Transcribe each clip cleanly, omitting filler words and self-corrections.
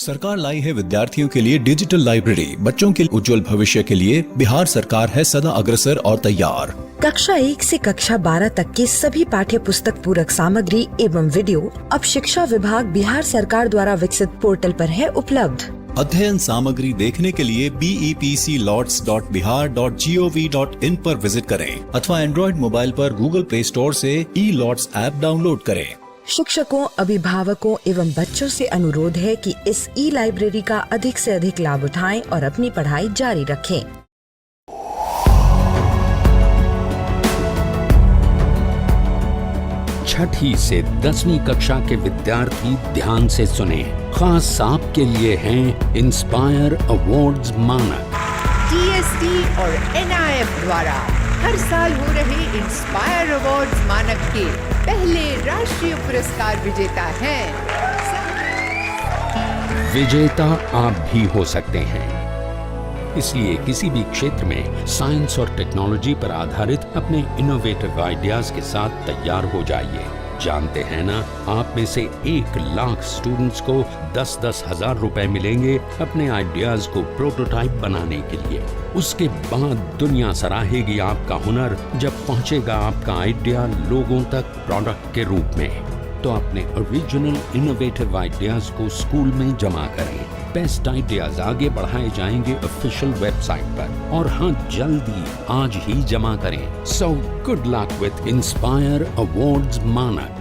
सरकार लाई है विद्यार्थियों के लिए डिजिटल लाइब्रेरी। बच्चों के उज्जवल भविष्य के लिए बिहार सरकार है सदा अग्रसर और तैयार। कक्षा 1 से कक्षा 12 तक की सभी पाठ्य पुस्तक पूरक सामग्री एवं वीडियो अब शिक्षा विभाग बिहार सरकार द्वारा विकसित पोर्टल पर है उपलब्ध। अध्ययन सामग्री देखने के लिए BEPCLots.bihar.gov.in पर विजिट करें अथवा एंड्रॉइड मोबाइल पर गूगल प्ले स्टोर से E-Lots ऐप डाउनलोड करें। शिक्षकों, अभिभावकों एवं बच्चों से अनुरोध है कि इस लाइब्रेरी का अधिक से अधिक लाभ उठाएं और अपनी पढ़ाई जारी रखें। छठी से 10वीं कक्षा के विद्यार्थी ध्यान से सुने। खास आपके लिए हैं इंस्पायर अवार्ड्स मानक। DST और NIF द्वारा हर साल हो रहे इंस्पायर अवार्ड्स मानक के पहले राष्ट्रीय पुरस्कार विजेता हैं। विजेता आप भी हो सकते हैं, इसलिए किसी भी क्षेत्र में साइंस और टेक्नोलॉजी पर आधारित अपने इनोवेटिव आइडियाज के साथ तैयार हो जाइए। जानते हैं ना, आप में से 1 लाख स्टूडेंट्स को 10-10 हजार रुपए मिलेंगे अपने आइडियाज को प्रोटोटाइप बनाने के लिए। उसके बाद दुनिया सराहेगी आपका हुनर जब पहुंचेगा आपका आइडिया लोगों तक प्रोडक्ट के रूप में। तो अपने ओरिजिनल इनोवेटिव आइडियाज को स्कूल में जमा करें। बेस्ट आइडियाज आगे बढ़ाए जाएंगे ऑफिशियल वेबसाइट पर, और हाँ, जल्दी आज ही जमा करें। So good luck with inspire awards मानक।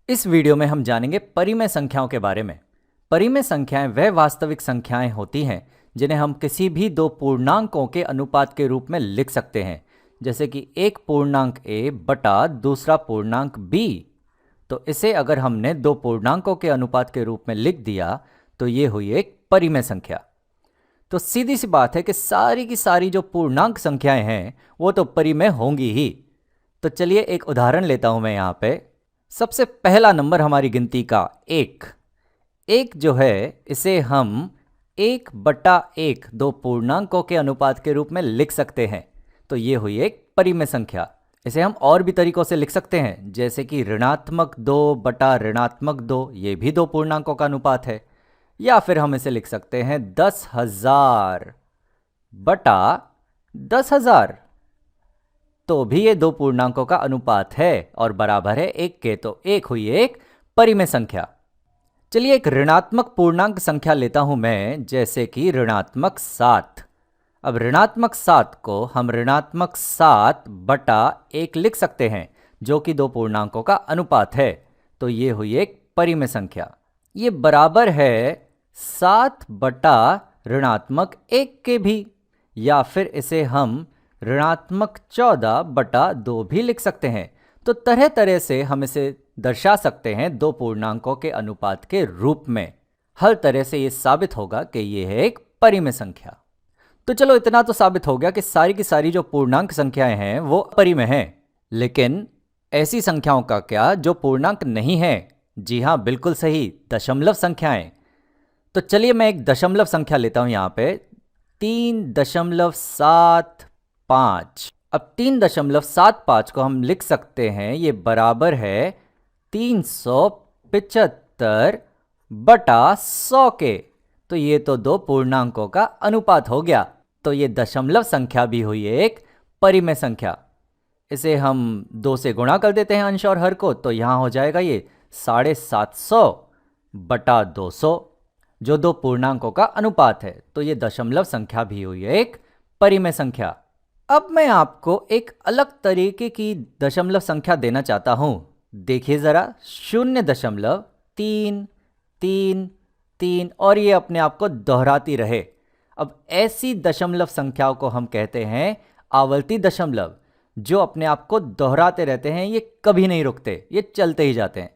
इस वीडियो में हम जानेंगे परिमेय संख्याओं के बारे में। परिमेय संख्याएं वह वास्तविक संख्याएं होती हैं जिन्हें हम किसी भी 2 पूर्णांकों के अनुपात के रूप में लिख सकते हैं, जैसे कि एक पूर्णांक a बटा दूसरा पूर्णांक b। तो इसे अगर हमने 2 पूर्णांकों के अनुपात के रूप में लिख दिया तो ये हुई एक परिमेय संख्या। तो सीधी सी बात है कि सारी की सारी जो पूर्णांक संख्याएं हैं वो तो परिमेय होंगी ही। तो चलिए एक उदाहरण लेता हूं मैं यहाँ पे। सबसे पहला नंबर हमारी गिनती का 1 जो है, इसे हम 1/1 2 पूर्णांकों के अनुपात के रूप में लिख सकते हैं। तो ये हुई एक परिमेय संख्या। इसे हम और भी तरीकों से लिख सकते हैं, जैसे कि ऋणात्मक 2 बटा ऋणात्मक 2, ये भी 2 पूर्णांकों का अनुपात है। या फिर हम इसे लिख सकते हैं 10,000 बटा 10,000, तो भी ये 2 पूर्णांकों का अनुपात है और बराबर है 1 के। तो 1 हुई एक परिमेय संख्या। चलिए एक ऋणात्मक पूर्णांक संख्या लेता हूं मैं, जैसे कि ऋणात्मक 7। अब ऋणात्मक 7 को हम ऋणात्मक 7 बटा 1 लिख सकते हैं, जो कि 2 पूर्णांकों का अनुपात है। तो ये हुई एक परिमेय संख्या। ये बराबर है 7 बटा ऋणात्मक 1 के भी। या फिर इसे हम ऋणात्मक 14 बटा 2 भी लिख सकते हैं। तो तरह तरह से हम इसे दर्शा सकते हैं 2 पूर्णांकों के अनुपात के रूप में। हर तरह से ये साबित होगा कि ये है एक परिमेय संख्या। तो चलो इतना तो साबित हो गया कि सारी की सारी जो पूर्णांक संख्याएं हैं वो परिमेय हैं। लेकिन ऐसी संख्याओं का क्या जो पूर्णांक नहीं है? जी हाँ, बिल्कुल सही, दशमलव संख्याएं। तो चलिए मैं एक दशमलव संख्या लेता हूं यहाँ पे, 3.75। अब 3.75 को हम लिख सकते हैं, ये बराबर है 375 बटा 100 के। तो ये तो 2 पूर्णांकों का अनुपात हो गया। तो ये दशमलव संख्या भी हुई एक परिमेय संख्या। इसे हम 2 से गुणा कर देते हैं अंश और हर को, तो यहाँ हो जाएगा ये 750 बटा 200, जो 2 पूर्णांकों का अनुपात है। तो ये दशमलव संख्या भी हुई एक परिमेय संख्या। अब मैं आपको एक अलग तरीके की दशमलव संख्या देना चाहता हूं। देखिए जरा, 0.333 और ये अपने आप को दोहराती रहे। अब ऐसी दशमलव संख्याओं को हम कहते हैं आवर्ती दशमलव, जो अपने आप को दोहराते रहते हैं, ये कभी नहीं रुकते, ये चलते ही जाते हैं।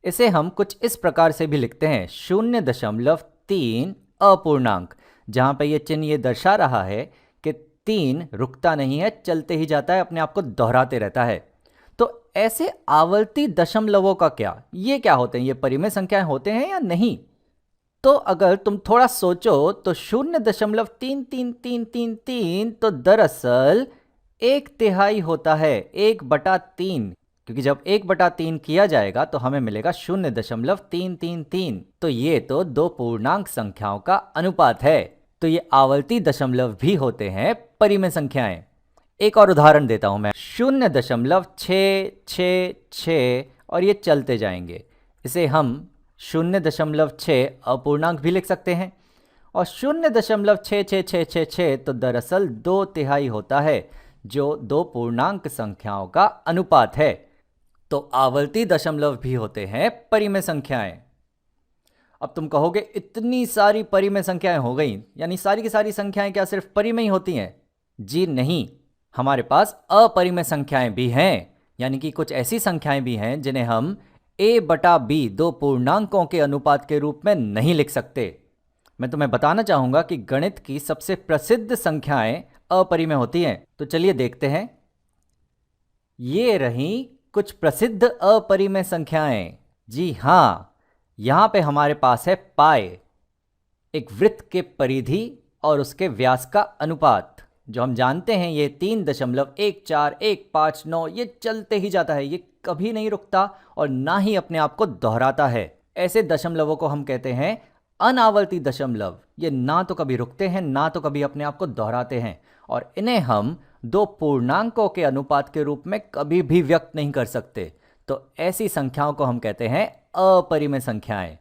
इसे हम कुछ इस प्रकार से भी लिखते हैं, 0.3 अपूर्णांक, जहां पे ये चिन्ह ये दर्शा रहा है कि 3 रुकता नहीं है, चलते ही जाता है, अपने आप को दोहराते रहता है। तो ऐसे आवर्ती दशमलवों का क्या, ये क्या होते हैं? ये परिमेय संख्याएं होते हैं या नहीं? तो अगर तुम थोड़ा सोचो तो 0.3333 तो दरअसल 1/3 होता है 1/3, क्योंकि जब 1/3 किया जाएगा तो हमें मिलेगा 0.333। तो ये तो दो पूर्णांक संख्याओं का अनुपात है। तो ये आवर्ती दशमलव भी होते हैं परिमेय संख्याएं। एक और उदाहरण देता हूं मैं, 0.666 और ये चलते जाएंगे। इसे हम 0.6 अपूर्णांक भी लिख सकते हैं। और 0.66666 तो दरअसल 2/3 होता है, जो दो पूर्णांक संख्याओं का अनुपात है। तो आवर्ती दशमलव भी होते हैं परिमेय संख्याएं। अब तुम कहोगे इतनी सारी परिमेय संख्याएं हो गई, यानी सारी की सारी संख्याएं क्या सिर्फ परिमेय ही होती हैं? जी नहीं, हमारे पास अपरिमेय संख्याएं भी हैं, यानी कि कुछ ऐसी संख्याएं भी हैं जिन्हें हम a/b दो पूर्णांकों के अनुपात के रूप में नहीं लिख सकते। मैं तुम्हें बताना चाहूंगा कि गणित की सबसे प्रसिद्ध संख्याएं अपरिमेय होती हैं। तो चलिए देखते हैं। ये रही कुछ प्रसिद्ध अपरिमेय संख्याएं। जी हाँ, यहां पे हमारे पास है पाई, एक वृत्त के परिधि और उसके व्यास का अनुपात, जो हम जानते हैं ये 3.14159, ये चलते ही जाता है, ये कभी नहीं रुकता और ना ही अपने आप को दोहराता है। ऐसे दशमलवों को हम कहते हैं अनावर्ती दशमलव। ये ना तो कभी रुकते हैं, ना तो कभी अपने आप को दोहराते हैं, और इन्हें हम दो पूर्णांकों के अनुपात के रूप में कभी भी व्यक्त नहीं कर सकते। तो ऐसी संख्याओं को हम कहते हैं अपरिमेय संख्याएं।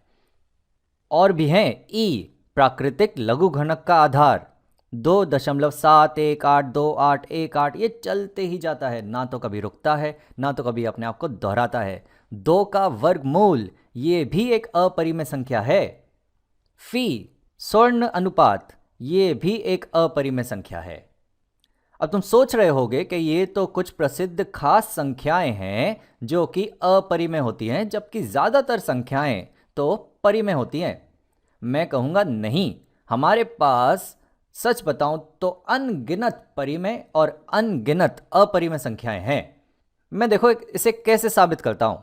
और भी हैं ई, प्राकृतिक लघुगणक का आधार 2.7182818, ये चलते ही जाता है, ना तो कभी रुकता है, ना तो कभी अपने आप को दोहराता है। 2 का वर्गमूल, ये भी एक अपरिमेय संख्या है। फी, स्वर्ण अनुपात, ये भी एक अपरिमेय संख्या है। अब तुम सोच रहे होगे कि ये तो कुछ प्रसिद्ध खास संख्याएं हैं जो कि अपरिमेय होती हैं, जबकि ज़्यादातर संख्याएं तो परिमेय होती हैं। मैं कहूँगा नहीं, हमारे पास सच बताऊं तो अनगिनत परिमेय और अनगिनत अपरिमेय संख्याएं हैं। मैं देखो इसे कैसे साबित करता हूं।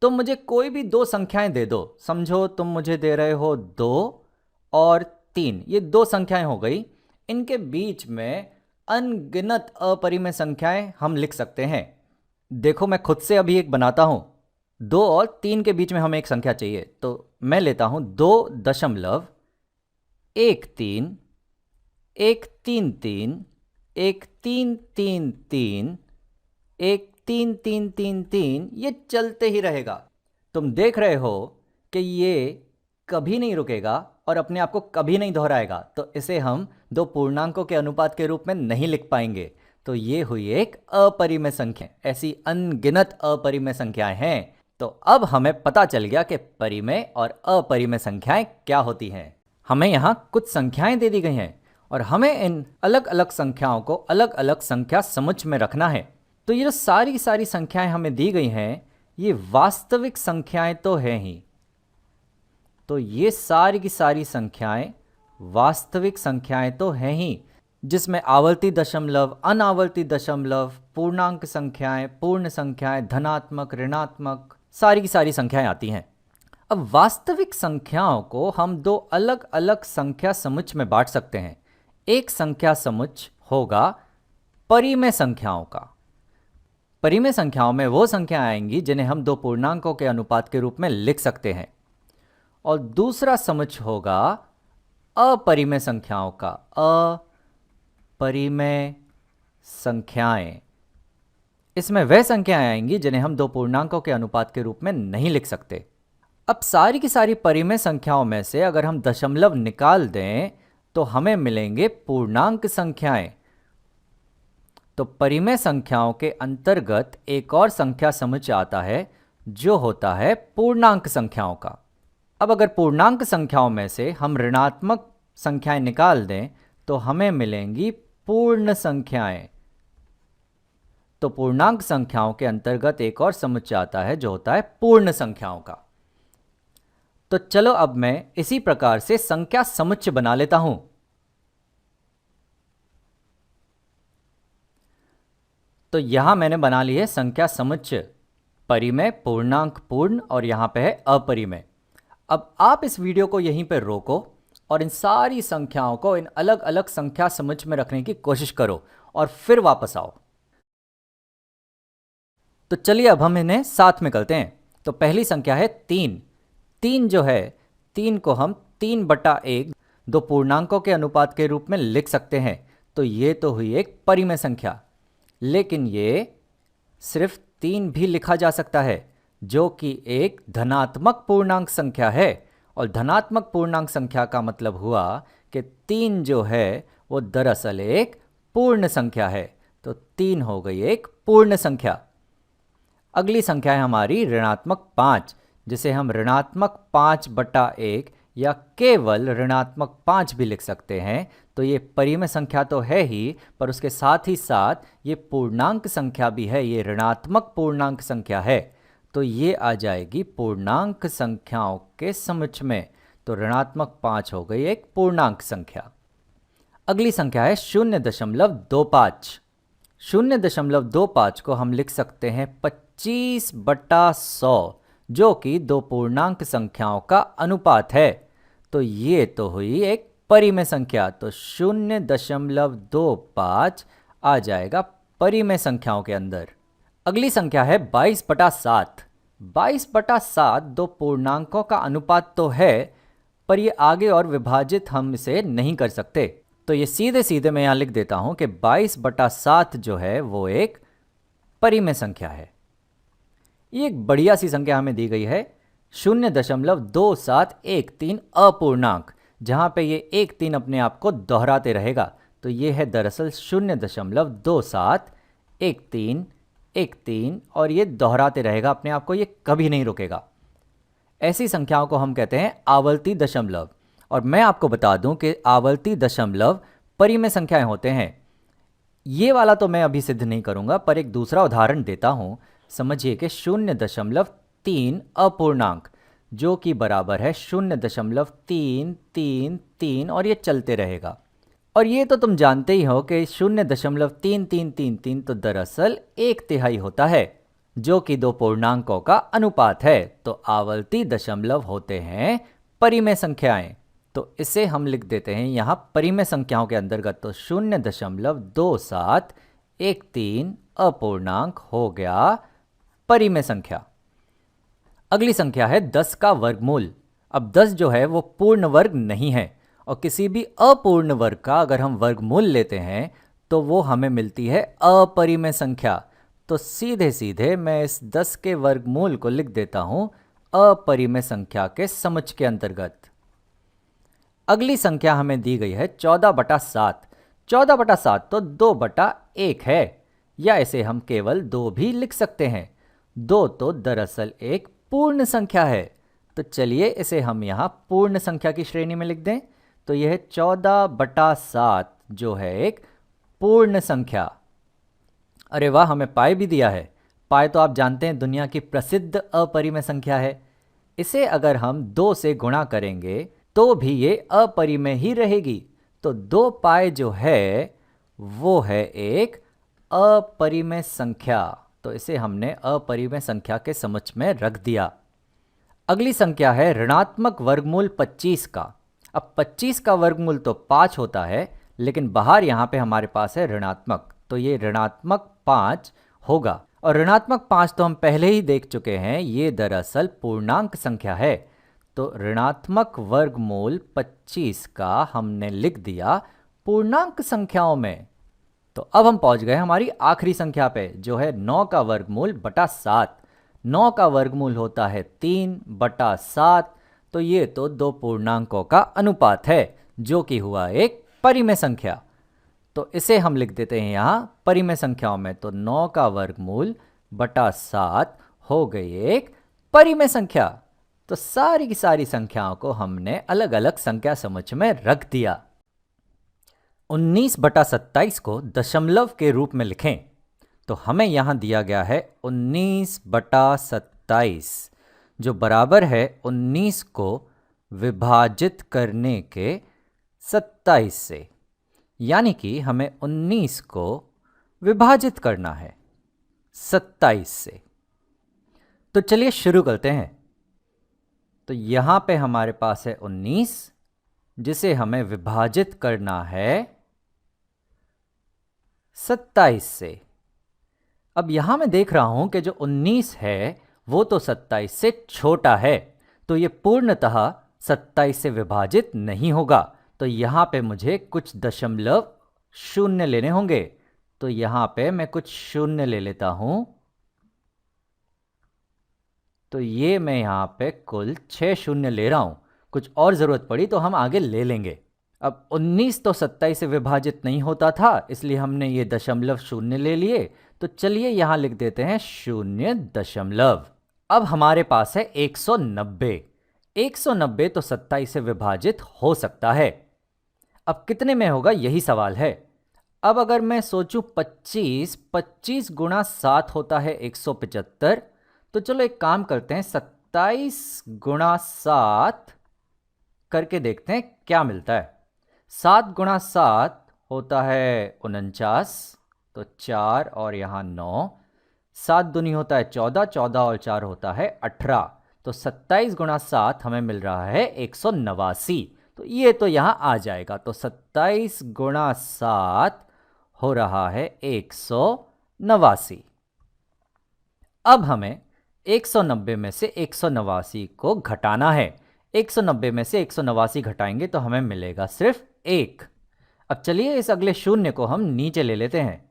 तुम मुझे कोई भी दो संख्याएं दे दो, समझो तुम मुझे दे रहे हो 2 और 3, ये दो संख्याएं हो गई। इनके बीच में अनगिनत अपरिमेय संख्याएं हम लिख सकते हैं। देखो मैं खुद से अभी एक बनाता हूं। 2 और 3 के बीच में हमें एक संख्या चाहिए, तो मैं लेता हूं 2.133 133 13333 13333, ये चलते ही रहेगा। तुम देख रहे हो कि ये कभी नहीं रुकेगा और अपने आप को कभी नहीं दोहराएगा, तो इसे हम दो पूर्णांकों के अनुपात के रूप में नहीं लिख पाएंगे। तो ये हुई एक अपरिमेय संख्या। ऐसी अनगिनत अपरिमेय संख्याएं हैं। तो अब हमें पता चल गया कि परिमेय और अपरिमेय संख्याएं क्या होती हैं। हमें यहाँ कुछ संख्याएं दे दी गई हैं और हमें इन अलग अलग संख्याओं को अलग अलग संख्या समुच्चय में रखना है। तो ये जो सारी सारी संख्याएं हमें दी गई हैं, ये वास्तविक संख्याएं तो हैं ही। तो ये सारी की सारी संख्याएं वास्तविक संख्याएं तो हैं ही, जिसमें आवर्ती दशमलव, अनावर्ती दशमलव, पूर्णांक संख्याएं, पूर्ण संख्याएं, धनात्मक, ऋणात्मक, सारी की सारी संख्याएं आती हैं। अब वास्तविक संख्याओं को हम दो अलग अलग संख्या समुच्चय में बांट सकते हैं। एक संख्या समुच्चय होगा परिमेय संख्याओं का। परिमेय संख्याओं में वो संख्याएं आएंगी जिन्हें हम दो पूर्णांकों के अनुपात के रूप में लिख सकते हैं। और दूसरा समुच्चय होगा अपरिमेय संख्याओं का। अपरिमेय संख्याएं, इसमें वह संख्याएं आएंगी जिन्हें हम दो पूर्णांकों के अनुपात के रूप में नहीं लिख सकते। अब सारी की सारी परिमेय संख्याओं में से अगर हम दशमलव निकाल दें तो हमें मिलेंगे पूर्णांक संख्याएं। तो परिमेय संख्याओं के अंतर्गत एक और संख्या समुच्चय आता है जो होता है पूर्णांक संख्याओं का। अब अगर पूर्णांक संख्याओं में से हम ऋणात्मक संख्याएं निकाल दें तो हमें मिलेंगी पूर्ण संख्याएं। तो पूर्णांक संख्याओं के अंतर्गत एक और समुच्चय आता है जो होता है पूर्ण संख्याओं का। तो चलो अब मैं इसी प्रकार से संख्या समुच्चय बना लेता हूं। तो यहां मैंने बना ली है संख्या समुच्चय, परिमेय, पूर्णांक, पूर्ण और यहां पे है अपरिमेय। अब आप इस वीडियो को यहीं पर रोको और इन सारी संख्याओं को इन अलग अलग संख्या समुच्चय में रखने की कोशिश करो और फिर वापस आओ। तो चलिए अब हम इन्हें साथ में करते हैं। तो पहली संख्या है 3। 3 जो है, 3 को हम 3/1 दो पूर्णांकों के अनुपात के रूप में लिख सकते हैं। तो ये तो हुई एक परिमेय संख्या, लेकिन ये सिर्फ 3 भी लिखा जा सकता है, जो कि एक धनात्मक पूर्णांक संख्या है। और धनात्मक पूर्णांक संख्या का मतलब हुआ कि 3 जो है वो दरअसल एक पूर्ण संख्या है। तो 3 हो गई एक पूर्ण संख्या। अगली संख्या है हमारी ऋणात्मक 5, जिसे हम ऋणात्मक 5/1 या केवल ऋणात्मक 5 भी लिख सकते हैं। तो ये परिमेय संख्या तो है ही, पर उसके साथ ही साथ ये पूर्णांक संख्या भी है, ये ऋणात्मक पूर्णांक संख्या है। तो ये आ जाएगी पूर्णांक संख्याओं के समुच्चय में। तो ऋणात्मक 5 हो गई एक पूर्णांक संख्या। अगली संख्या है 0.25। 0.25 को हम लिख सकते हैं 25/100, जो कि दो पूर्णांक संख्याओं का अनुपात है। तो ये तो हुई एक परिमेय संख्या। तो 0.25 आ जाएगा परिमेय संख्याओं के अंदर। अगली संख्या है 22/7। 22/7 दो पूर्णांकों का अनुपात तो है, पर ये आगे और विभाजित हम इसे नहीं कर सकते। तो ये सीधे सीधे मैं यहाँ लिख देता हूँ कि 22/7 जो है वो एक परिमेय संख्या है। ये एक बढ़िया सी संख्या हमें दी गई है 0.2713 अपूर्णांक, जहाँ पे ये 1 3 अपने आप को दोहराते रहेगा। तो ये है दरअसल 0.2713 और ये दोहराते रहेगा अपने आप को, ये कभी नहीं रुकेगा। ऐसी संख्याओं को हम कहते हैं आवर्ती दशमलव। और मैं आपको बता दूं कि आवर्ती दशमलव परिमेय संख्याएं होते हैं। ये वाला तो मैं अभी सिद्ध नहीं करूंगा, पर एक दूसरा उदाहरण देता हूं। समझिए कि 0.3 अपूर्णांक, जो कि बराबर है 0.333 और ये चलते रहेगा। और ये तो तुम जानते ही हो कि 0.3333 तो दरअसल 1/3 होता है, जो कि दो पूर्णांकों का अनुपात है। तो आवर्ती दशमलव होते हैं परिमेय संख्याएं। तो इसे हम लिख देते हैं यहाँ परिमेय संख्याओं के अंतर्गत। तो 0.2713 अपूर्णांक हो गया परिमेय संख्या। अगली संख्या है 10 का वर्गमूल। अब 10 जो है वो पूर्ण वर्ग नहीं है, और किसी भी अपूर्ण वर्ग का अगर हम वर्गमूल लेते हैं तो वो हमें मिलती है अपरिमेय संख्या। तो सीधे सीधे मैं इस 10 के वर्गमूल को लिख देता हूं अपरिमेय संख्या के समुच्चय के अंतर्गत। अगली संख्या हमें दी गई है 14/7। 14/7 तो 2/1 है, या इसे हम केवल 2 भी लिख सकते हैं। 2 तो दरअसल एक पूर्ण संख्या है। तो चलिए इसे हम यहाँ पूर्ण संख्या की श्रेणी में लिख दें। तो यह 14/7 जो है एक पूर्ण संख्या। अरे वाह, हमें पाई भी दिया है। पाई तो आप जानते हैं दुनिया की प्रसिद्ध अपरिमेय संख्या है। इसे अगर हम 2 से गुणा करेंगे तो भी ये अपरिमेय ही रहेगी। तो 2 पाई जो है वो है एक अपरिमेय संख्या। तो इसे हमने अपरिमेय संख्या के समुच्चय में रख दिया। अगली संख्या है ऋणात्मक वर्गमूल 25 का। अब 25 का वर्गमूल तो 5 होता है, लेकिन बाहर यहाँ पे हमारे पास है ऋणात्मक, तो ये ऋणात्मक 5 होगा। और ऋणात्मक 5 तो हम पहले ही देख चुके हैं, ये दरअसल पूर्णांक संख्या है। तो ऋणात्मक वर्गमूल 25 का हमने लिख दिया पूर्णांक संख्याओं में। तो अब हम पहुंच गए हमारी आखिरी संख्या पे, जो है 9 का वर्गमूल बटा 7। 9 का वर्गमूल होता है 3/7। तो ये तो दो पूर्णांकों का अनुपात है, जो कि हुआ एक परिमेय संख्या। तो इसे हम लिख देते हैं यहाँ परिमेय संख्याओं में। तो 9 का वर्गमूल बटा 7 हो गई एक परिमेय संख्या। तो सारी की सारी संख्याओं को हमने अलग अलग संख्या समुच्चय में रख दिया। 19/27 को दशमलव के रूप में लिखें तो हमें यहाँ दिया गया है 19/27, जो बराबर है 19 को विभाजित करने के 27 से। यानी कि हमें 19 को विभाजित करना है 27 से। तो चलिए शुरू करते हैं। तो यहाँ पे हमारे पास है 19, जिसे हमें विभाजित करना है 27 से। अब यहाँ मैं देख रहा हूँ कि जो 19 है वो तो 27 से छोटा है, तो ये पूर्णतः 27 से विभाजित नहीं होगा। तो यहाँ पे मुझे कुछ दशमलव शून्य लेने होंगे। तो यहाँ पे मैं कुछ शून्य ले लेता हूँ। तो ये मैं यहाँ पे कुल 6 शून्य ले रहा हूँ। कुछ और ज़रूरत पड़ी तो हम आगे ले लेंगे। अब 19 तो 27 से विभाजित नहीं होता था, इसलिए हमने ये दशमलव शून्य ले लिए। तो चलिए यहाँ लिख देते हैं 0.। अब हमारे पास है 190। 190 तो 27 से विभाजित हो सकता है। अब कितने में होगा यही सवाल है। अब अगर मैं सोचूं 25 गुणा 7 होता है 175। तो चलो एक काम करते हैं, 27 गुणा 7 करके देखते हैं क्या मिलता है। 7 गुणा 7 होता है 49, तो 4 और यहाँ 9। 7 दूनी होता है 14, 14 और 4 होता है 18। तो 27 गुणा 7 हमें मिल रहा है 189। तो ये तो यहाँ आ जाएगा। तो 27 गुणा 7 हो रहा है 189। अब हमें 190 में से 189 को घटाना है। 190 में से 189 घटाएंगे तो हमें मिलेगा सिर्फ 1। अब चलिए इस अगले शून्य को हम नीचे ले लेते हैं।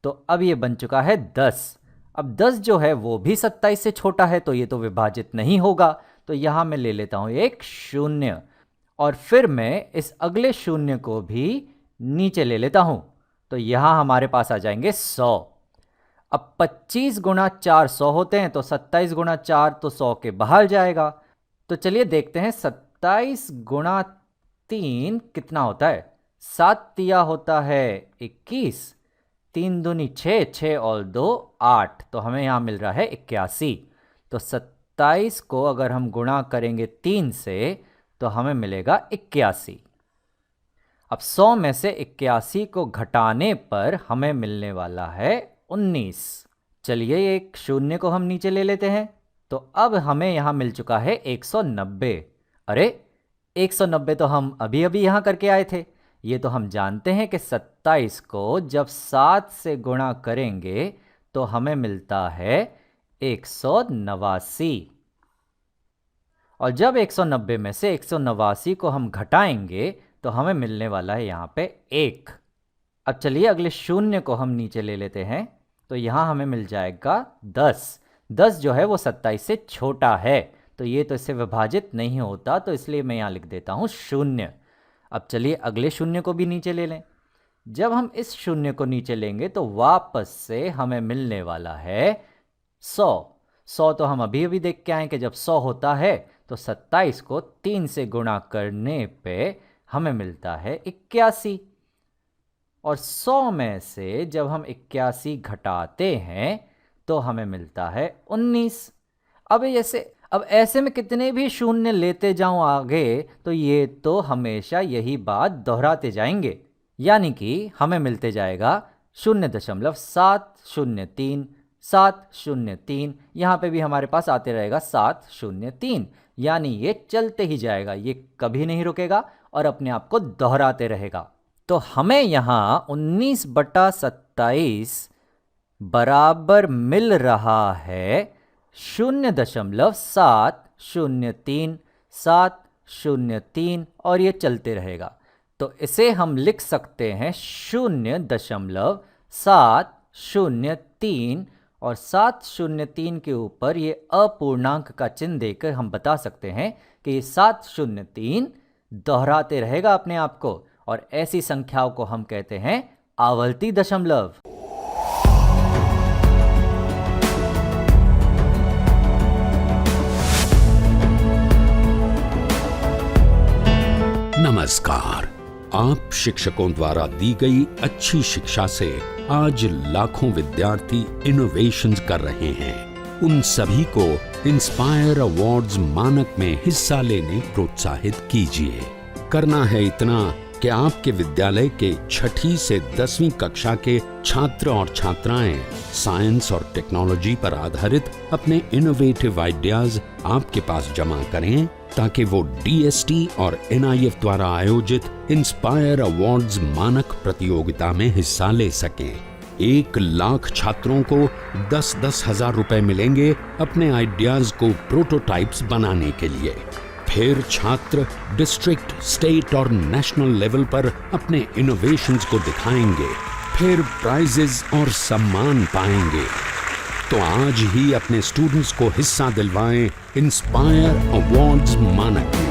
तो अब ये बन चुका है 10। अब 10 जो है वो भी 27 से छोटा है, तो ये तो विभाजित नहीं होगा। तो यहाँ मैं ले लेता हूँ एक शून्य, और फिर मैं इस अगले शून्य को भी नीचे ले लेता हूँ। तो यहाँ हमारे पास आ जाएंगे 100। अब 25 गुणा 4 100 होते हैं, तो 27 गुणा 4 तो 100 के बाहर जाएगा। तो चलिए देखते हैं 27 गुणा 3 कितना होता है। 7 तिया होता है 21, 3 दूनी 6, 6 और 2 8। तो हमें यहाँ मिल रहा है 81। तो 27 को अगर हम गुणा करेंगे 3 से तो हमें मिलेगा 81। अब 100 में से 81 को घटाने पर हमें मिलने वाला है 19। चलिए एक शून्य को हम नीचे ले लेते हैं। तो अब हमें यहाँ मिल चुका है 190। अरे 190 तो हम अभी अभी यहाँ करके आए थे। ये तो हम जानते हैं कि 27 को जब 7 से गुणा करेंगे तो हमें मिलता है 189। और जब 190 में से 189 को हम घटाएंगे तो हमें मिलने वाला है यहाँ पे 1। अब चलिए अगले शून्य को हम नीचे ले लेते हैं। तो यहाँ हमें मिल जाएगा 10। 10 जो है वो 27 से छोटा है, तो ये तो इससे विभाजित नहीं होता, तो इसलिए मैं यहाँ लिख देता हूँ 0। अब चलिए अगले शून्य को भी नीचे ले लें। जब हम इस शून्य को नीचे लेंगे तो वापस से हमें मिलने वाला है 100। 100 तो हम अभी अभी देख के आए कि जब 100 होता है तो 27 को 3 से गुणा करने पे हमें मिलता है 81। और 100 में से जब हम 81 घटाते हैं तो हमें मिलता है 19। अब ऐसे में कितने भी शून्य लेते जाऊं आगे तो ये तो हमेशा यही बात दोहराते जाएंगे, यानी कि हमें मिलते जाएगा 0.703 703। यहाँ पे भी हमारे पास आते रहेगा 703, यानी ये चलते ही जाएगा, ये कभी नहीं रुकेगा और अपने आप को दोहराते रहेगा। तो हमें यहाँ 19/27 बराबर मिल रहा है 0.703 703, और ये चलते रहेगा। तो इसे हम लिख सकते हैं 0.703, और 703 के ऊपर ये अपूर्णांक का चिन्ह देकर हम बता सकते हैं कि ये 703 दोहराते रहेगा अपने आप को, और ऐसी संख्याओं को हम कहते हैं आवर्ती दशमलव। नमस्कार। आप शिक्षकों द्वारा दी गई अच्छी शिक्षा से आज लाखों विद्यार्थी इनोवेशंस कर रहे हैं। उन सभी को इंस्पायर अवार्ड्स मानक में हिस्सा लेने प्रोत्साहित कीजिए। करना है इतना कि आपके विद्यालय के 6ठी से 10वीं कक्षा के छात्र और छात्राएं साइंस और टेक्नोलॉजी पर आधारित अपने इनोवेटिव आइडियाज आपके पास जमा करें, ताकि वो DST और NIF द्वारा आयोजित इंस्पायर अवार्ड्स मानक प्रतियोगिता में हिस्सा ले सकें। 1 लाख छात्रों को 10-10 हजार रुपए मिलेंगे अपने आइडियाज को प्रोटोटाइप्स बनाने के लिए। फिर छात्र डिस्ट्रिक्ट, स्टेट और नेशनल लेवल पर अपने इनोवेशंस को दिखाएंगे। फिर प्राइजेस और सम्मान पाएंगे। तो आज ही अपने स्टूडेंट्स को हिस्सा दिलवाएं इंस्पायर अवार्ड्स मानक में।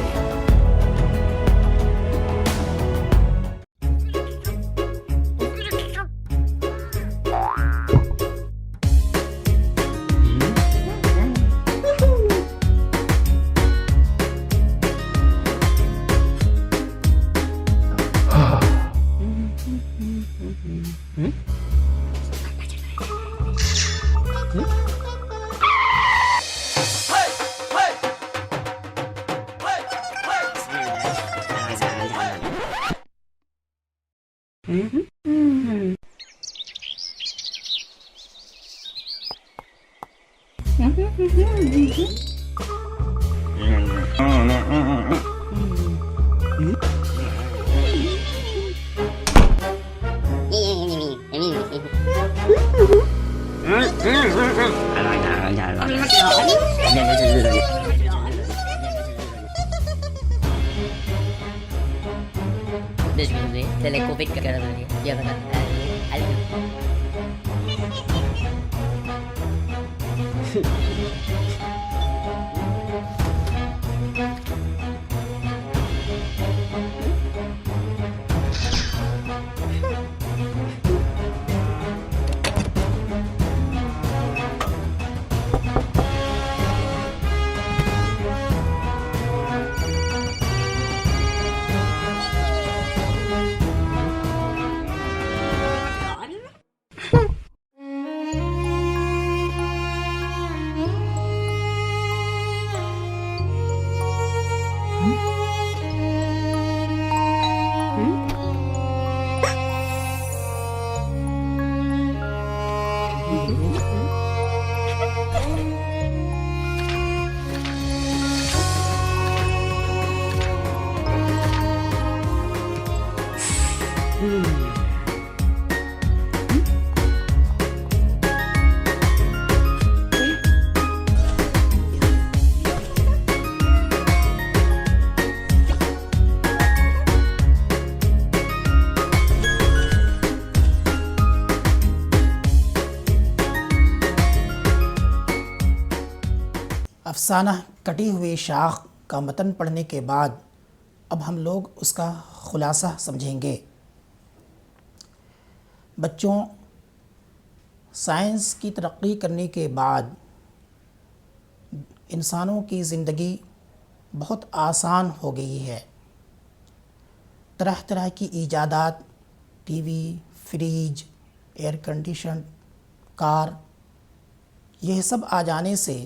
Telecovid ka na rin. Yan na. Alam mo. अफसाना कटी हुई शाख का मतन पढ़ने के बाद अब हम लोग उसका खुलासा समझेंगे। बच्चों, साइंस की तरक्की करने के बाद इंसानों की ज़िंदगी बहुत आसान हो गई है। तरह तरह की ईजादात, TV, fridge, air condition, car, यह सब आ जाने से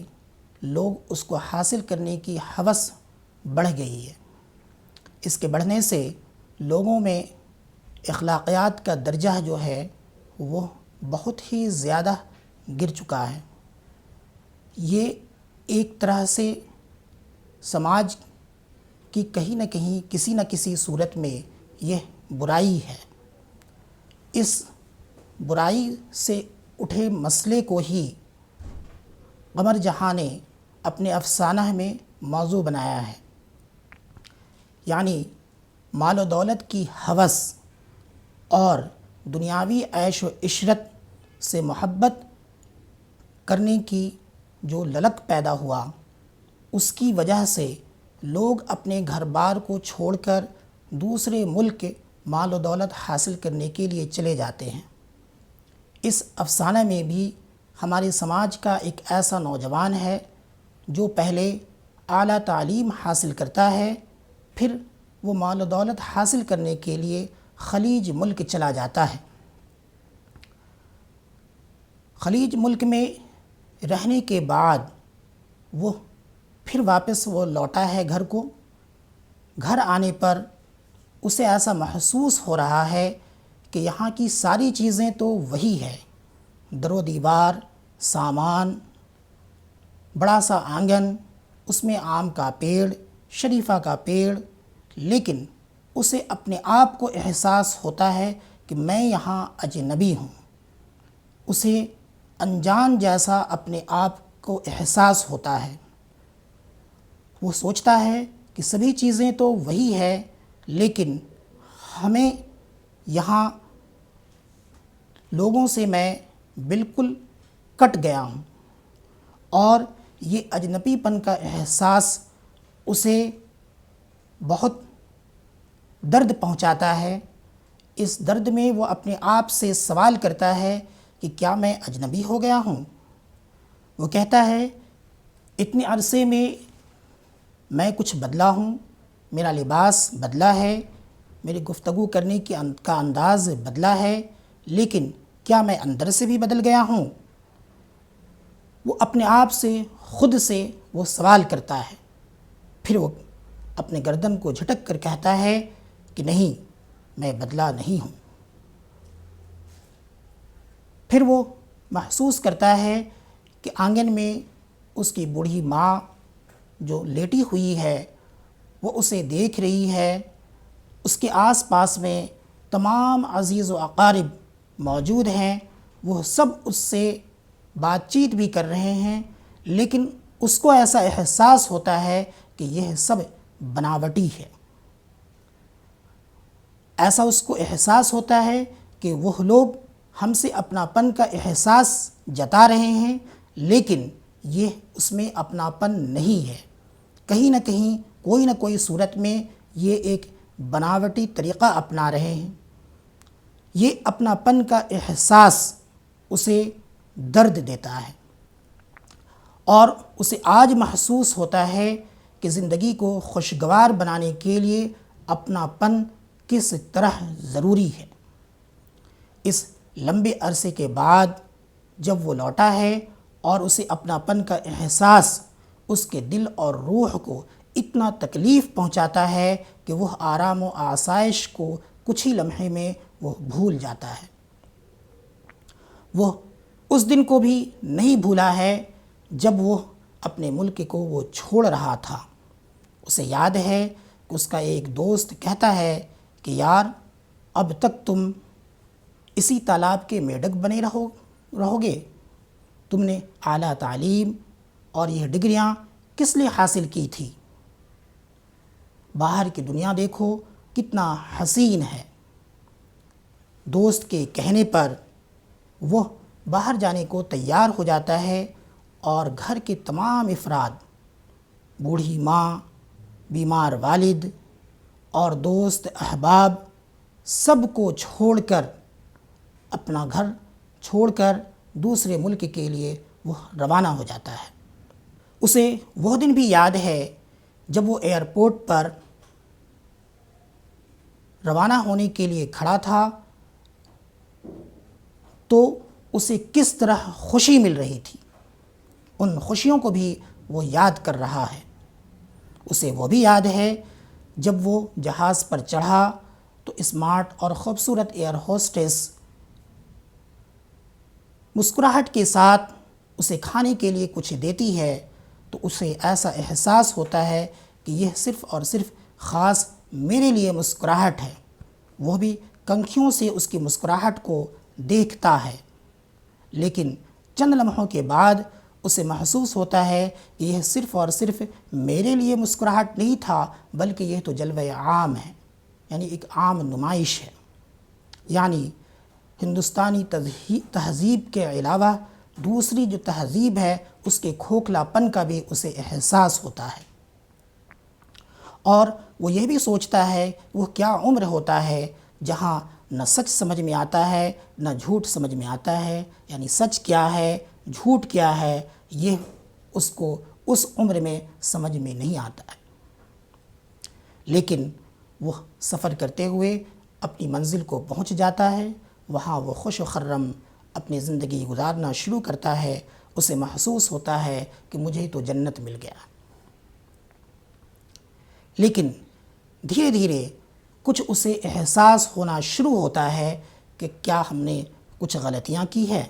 लोग उसको हासिल करने की हवस बढ़ गई है। इसके बढ़ने से लोगों में अखलाक़ियात का दर्जा जो है वो बहुत ही ज़्यादा गिर चुका है। ये एक तरह से समाज की कहीं न कहीं किसी न किसी सूरत में यह बुराई है। इस बुराई से उठे मसले को ही क़मर जहाँ ने अपने अफसाना में मौजू बनाया है। यानी माल व दौलत की हवस और दुनियावी ऐश व इशरत से मोहब्बत करने की जो ललक पैदा हुआ, उसकी वजह से लोग अपने घर बार को छोड़कर दूसरे मुल्क के माल व दौलत हासिल करने के लिए चले जाते हैं। इस अफसाने में भी हमारे समाज का एक ऐसा नौजवान है जो पहले आला तालीम हासिल करता है, फिर वो माल व दौलत हासिल करने के लिए खलीज मुल्क चला जाता है। खलीज मुल्क में रहने के बाद वो फिर वापस वो लौटा है घर को। घर आने पर उसे ऐसा महसूस हो रहा है कि यहाँ की सारी चीज़ें तो वही है, दरो दीवार, सामान, बड़ा सा आंगन, उसमें आम का पेड़, शरीफा का पेड़, लेकिन उसे अपने आप को एहसास होता है कि मैं यहाँ अजनबी हूँ। उसे अनजान जैसा अपने आप को एहसास होता है। वो सोचता है कि सभी चीज़ें तो वही है, लेकिन हमें यहाँ लोगों से मैं बिल्कुल कट गया हूँ। और ये अजनबीपन का एहसास उसे बहुत दर्द पहुँचाता है। इस दर्द में वो अपने आप से सवाल करता है कि क्या मैं अजनबी हो गया हूँ। वो कहता है इतने अरसे में मैं कुछ बदला हूँ, मेरा लिबास बदला है, मेरी गुफ्तगू करने का अंदाज़ बदला है, लेकिन क्या मैं अंदर से भी बदल गया हूँ। वो अपने आप से खुद से वो सवाल करता है। फिर वो अपने गर्दन को झटक कर कहता है कि नहीं, मैं बदला नहीं हूँ। फिर वो महसूस करता है कि आंगन में उसकी बूढ़ी माँ जो लेटी हुई है वो उसे देख रही है। उसके आसपास में तमाम अज़ीज़ व अक़ारिब मौजूद हैं, वो सब उससे बातचीत भी कर रहे हैं, लेकिन उसको ऐसा एहसास होता है कि यह सब बनावटी है। ऐसा उसको एहसास होता है कि वह लोग हमसे अपनापन का एहसास जता रहे हैं, लेकिन ये उसमें अपनापन नहीं है। कहीं ना कहीं कोई ना कोई सूरत में ये एक बनावटी तरीक़ा अपना रहे हैं। ये अपनापन का एहसास उसे दर्द देता है और उसे आज महसूस होता है कि ज़िंदगी को खुशगवार बनाने के लिए अपनापन किस तरह ज़रूरी है। इस लंबे अरसे के बाद जब वो लौटा है और उसे अपनापन का एहसास उसके दिल और रूह को इतना तकलीफ़ पहुंचाता है कि वह आराम व आसाइश को कुछ ही लम्हे में वह भूल जाता है। वह उस दिन को भी नहीं भूला है जब वो अपने मुल्क को वो छोड़ रहा था। उसे याद है कि उसका एक दोस्त कहता है कि यार, अब तक तुम इसी तालाब के मेढक बने रहोगे। तुमने आला तालीम और यह डिग्रियां किस लिए हासिल की थी। बाहर की दुनिया देखो कितना हसीन है। दोस्त के कहने पर वह बाहर जाने को तैयार हो जाता है और घर के तमाम अफराद, बूढ़ी माँ, बीमार वालिद और दोस्त अहबाब, सबको छोड़कर, अपना घर छोड़कर दूसरे मुल्क के लिए वह रवाना हो जाता है। उसे वह दिन भी याद है जब वो एयरपोर्ट पर रवाना होने के लिए खड़ा था, तो उसे किस तरह खुशी मिल रही थी। उन खुशियों को भी वो याद कर रहा है। उसे वो भी याद है जब वो जहाज़ पर चढ़ा तो स्मार्ट और ख़ूबसूरत एयर होस्टेस मुस्कुराहट के साथ उसे खाने के लिए कुछ देती है, तो उसे ऐसा एहसास होता है कि यह सिर्फ़ और सिर्फ ख़ास मेरे लिए मुस्कुराहट है। वह भी कंखियों से उसकी मुस्कुराहट को देखता है, लेकिन चंद लम्हों के बाद उसे महसूस होता है कि यह सिर्फ़ और सिर्फ मेरे लिए मुस्कुराहट नहीं था, बल्कि यह तो जलवे आम है, यानी एक आम नुमाइश है। यानी हिंदुस्तानी तहज़ीब के अलावा दूसरी जो तहज़ीब है उसके खोखलापन का भी उसे एहसास होता है। और वो यह भी सोचता है वो क्या उम्र होता है जहाँ न सच समझ में आता है न झूठ समझ में आता है। यानी सच क्या है, झूठ क्या है, ये उसको उस उम्र में समझ में नहीं आता है। लेकिन वह सफ़र करते हुए अपनी मंजिल को पहुंच जाता है। वहाँ वो खुश व खर्रम अपनी ज़िंदगी गुजारना शुरू करता है। उसे महसूस होता है कि मुझे तो जन्नत मिल गया। लेकिन धीरे धीरे कुछ उसे एहसास होना शुरू होता है कि क्या हमने कुछ गलतियाँ की है।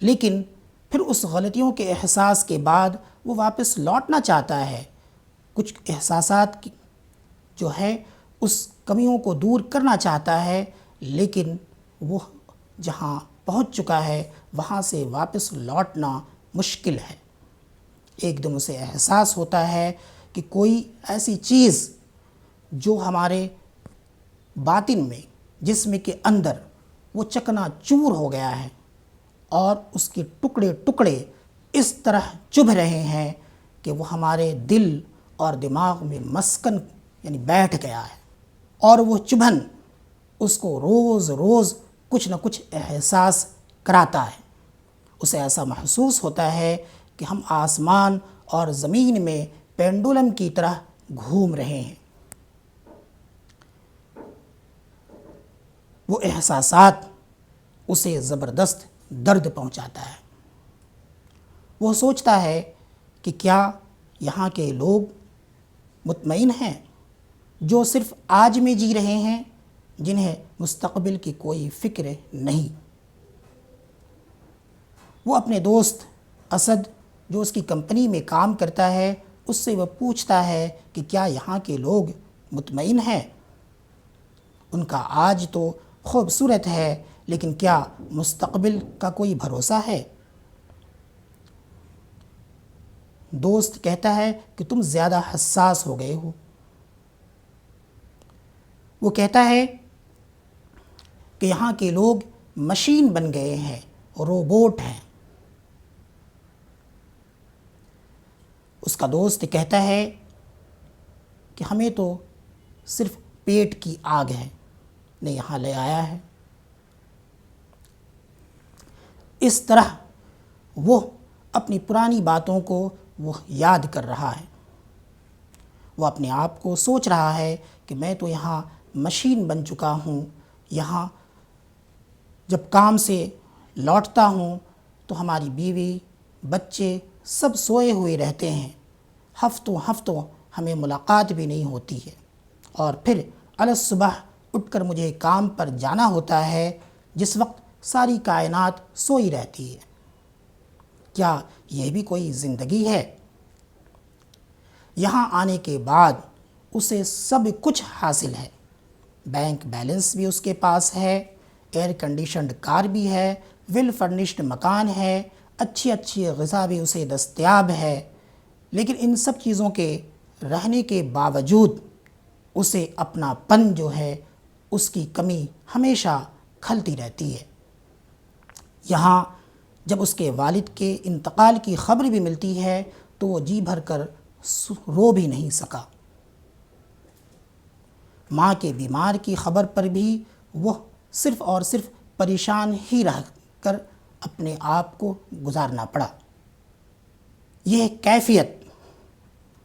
लेकिन फिर उस गलतियों के एहसास के बाद वो वापस लौटना चाहता है। कुछ एहसासात की जो है उस कमियों को दूर करना चाहता है, लेकिन वो जहाँ पहुँच चुका है वहाँ से वापस लौटना मुश्किल है। एकदम उसे एहसास होता है कि कोई ऐसी चीज़ जो हमारे बातिन में, जिस्म के अंदर वो चकनाचूर हो गया है और उसके टुकड़े टुकड़े इस तरह चुभ रहे हैं कि वो हमारे दिल और दिमाग में मस्कन यानी बैठ गया है, और वो चुभन उसको रोज़ रोज़ कुछ न कुछ एहसास कराता है। उसे ऐसा महसूस होता है कि हम आसमान और ज़मीन में पेंडुलम की तरह घूम रहे हैं। वो एहसासात उसे ज़बरदस्त दर्द पहुंचाता है। वो सोचता है कि क्या यहाँ के लोग मुतमईन हैं, जो सिर्फ़ आज में जी रहे हैं, जिन्हें मुस्तक़बिल की कोई फ़िक्र नहीं। वो अपने दोस्त असद, जो उसकी कंपनी में काम करता है, उससे वह पूछता है कि क्या यहाँ के लोग मुतमईन हैं। उनका आज तो खूबसूरत है, लेकिन क्या मुस्तक़बिल का कोई भरोसा है। दोस्त कहता है कि तुम ज़्यादा हसास हो गए हो। वो कहता है कि यहाँ के लोग मशीन बन गए हैं, रोबोट हैं। उसका दोस्त कहता है कि हमें तो सिर्फ पेट की आग है ने यहाँ ले आया है। इस तरह वो अपनी पुरानी बातों को वो याद कर रहा है। वो अपने आप को सोच रहा है कि मैं तो यहाँ मशीन बन चुका हूँ। यहाँ जब काम से लौटता हूँ तो हमारी बीवी, बच्चे सब सोए हुए रहते हैं। हफ्तों हफ्तों हमें मुलाकात भी नहीं होती है, और फिर अलस सुबह उठकर मुझे काम पर जाना होता है, जिस वक्त सारी कायनात सोई रहती है। क्या यह भी कोई ज़िंदगी है? यहाँ आने के बाद उसे सब कुछ हासिल है। बैंक बैलेंस भी उसके पास है, एयर कंडीशन्ड कार भी है, वेल फर्निश्ड मकान है, अच्छी अच्छी ग़िज़ा भी उसे दस्तयाब है। लेकिन इन सब चीज़ों के रहने के बावजूद उसे अपनापन जो है, उसकी कमी हमेशा खलती रहती है। यहाँ जब उसके वालिद के इंतकाल की ख़बर भी मिलती है तो वो जी भर कर रो भी नहीं सका। माँ के बीमार की ख़बर पर भी वह सिर्फ़ और सिर्फ परेशान ही रह कर अपने आप को गुजारना पड़ा। यह कैफियत,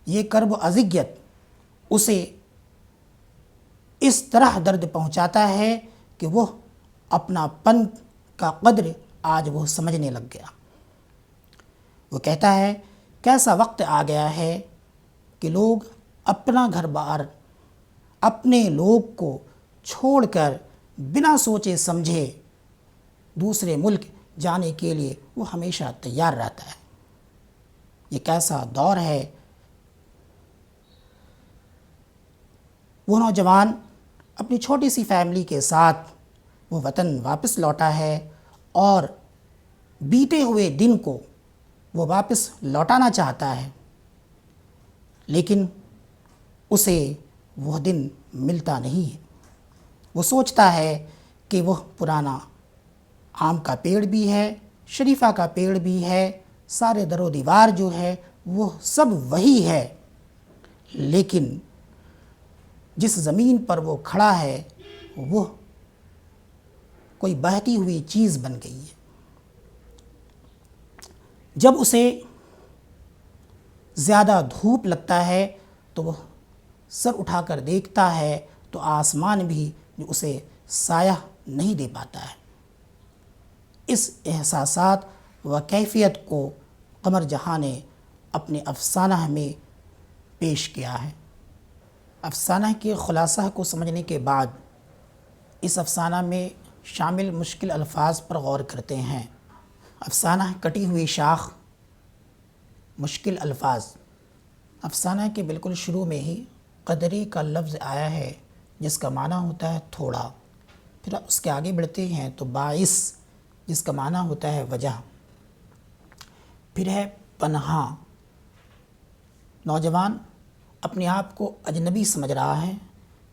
ये कर्ब अज़ियत उसे इस तरह दर्द पहुंचाता है कि वह अपनापन का कद्र आज वो समझने लग गया। वो कहता है, कैसा वक्त आ गया है कि लोग अपना घर बार, अपने लोग को छोड़कर बिना सोचे समझे दूसरे मुल्क जाने के लिए वो हमेशा तैयार रहता है। ये कैसा दौर है। वो नौजवान अपनी छोटी सी फैमिली के साथ वो वतन वापस लौटा है और बीते हुए दिन को वो वापस लौटाना चाहता है, लेकिन उसे वह दिन मिलता नहीं है। वो सोचता है कि वह पुराना आम का पेड़ भी है, शरीफा का पेड़ भी है, सारे दरो दीवार जो है वो सब वही है, लेकिन जिस ज़मीन पर वो खड़ा है वो कोई बहती हुई चीज़ बन गई है। जब उसे ज़्यादा धूप लगता है तो वह सर उठाकर देखता है तो आसमान भी उसे साया नहीं दे पाता है। इस एहसासात व कैफियत को कमर जहाँ ने अपने अफसाना में पेश किया है। अफसाना के ख़ुलासा को समझने के बाद इस अफसाना में शामिल मुश्किल अल्फाज पर गौर करते हैं। अफसाना कटी हुई शाख, मुश्किल अल्फाज, अफसाना के बिल्कुल शुरू में ही कदरी का लफ्ज़ आया है जिसका माना होता है थोड़ा। फिर उसके आगे बढ़ते हैं तो बाइस जिसका माना होता है वजह। फिर है पन्हा, नौजवान अपने आप को अजनबी समझ रहा है,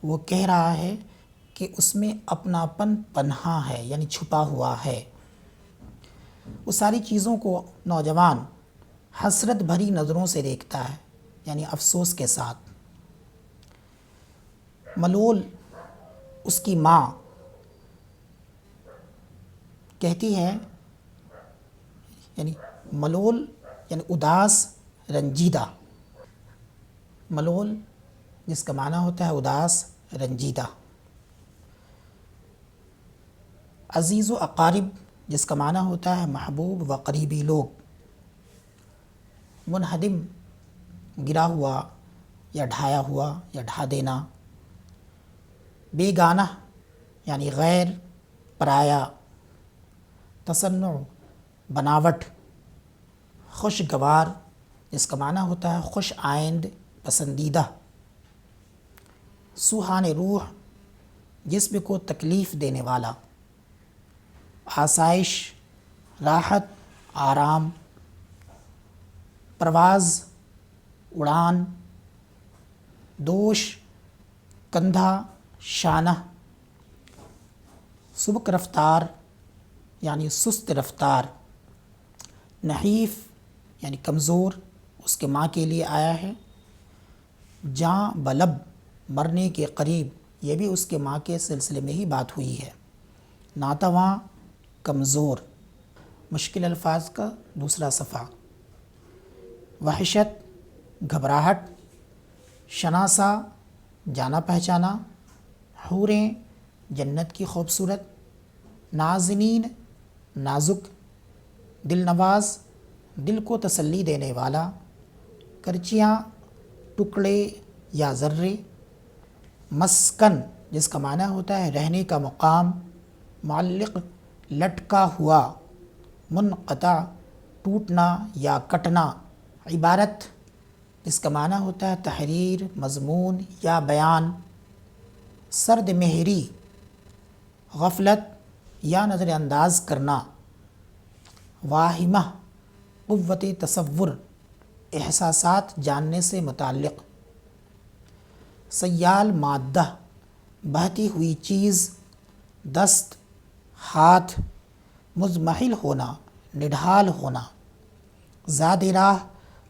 वो कह रहा है कि उसमें अपनापन पन्हा है यानी छुपा हुआ है। वो सारी चीज़ों को नौजवान हसरत भरी नज़रों से देखता है यानी अफसोस के साथ। मलोल, उसकी माँ कहती है यानी मलोल यानी उदास रंजीदा। मलोल जिसका माना होता है उदास रंजीदा। अजीज़ व अकारिब जिसका माना होता है महबूब व करीबी लोग। मुनहदिम, गिरा हुआ या ढाया हुआ या ढा देना। बेगाना यानी गैर, पराया। तसन्नु, बनावट। खुशगवार जिसका माना होता है खुश आइंद, पसंदीदा। सुहाने रूह, जिस्म को तकलीफ़ देने वाला। आसाइश, राहत, आराम। परवाज़, उड़ान। दोष, कंधा, शाना। सुबक रफ्तार यानी सुस्त रफ्तार। नहीफ़ यानी कमज़ोर, उसके माँ के लिए आया है। जाँ बलब, मरने के करीब, ये भी उसके माँ के सिलसिले में ही बात हुई है। नातवां, कमज़ोर। मुश्किल अल्फाज का दूसरा सफ़ा। वहशत, घबराहट। शनासा, जाना पहचाना। हूरें, जन्नत की खूबसूरत। नाज़नीन, नाजुक। दिल नवाज, दिल को तसल्ली देने वाला। करचियाँ, टुकड़े या ज़र्रे। मस्कन जिसका माना होता है रहने का मुकाम। मुअल्लिक़, लटका हुआ। मुनक़ता, टूटना या कटना। इबारत जिसका माना होता है तहरीर, मज़मून या बयान। सर्द मेहरी, गफलत या नज़रअंदाज करना। वाहिमा, क़ुव्वत तसव्वुर, एहसासात जानने से मुताल्लिक़। सय्याल माद्दा, बहती हुई चीज़। दस्त, हाथ। मुज़महिल होना, निढाल होना। ज़ाद राह,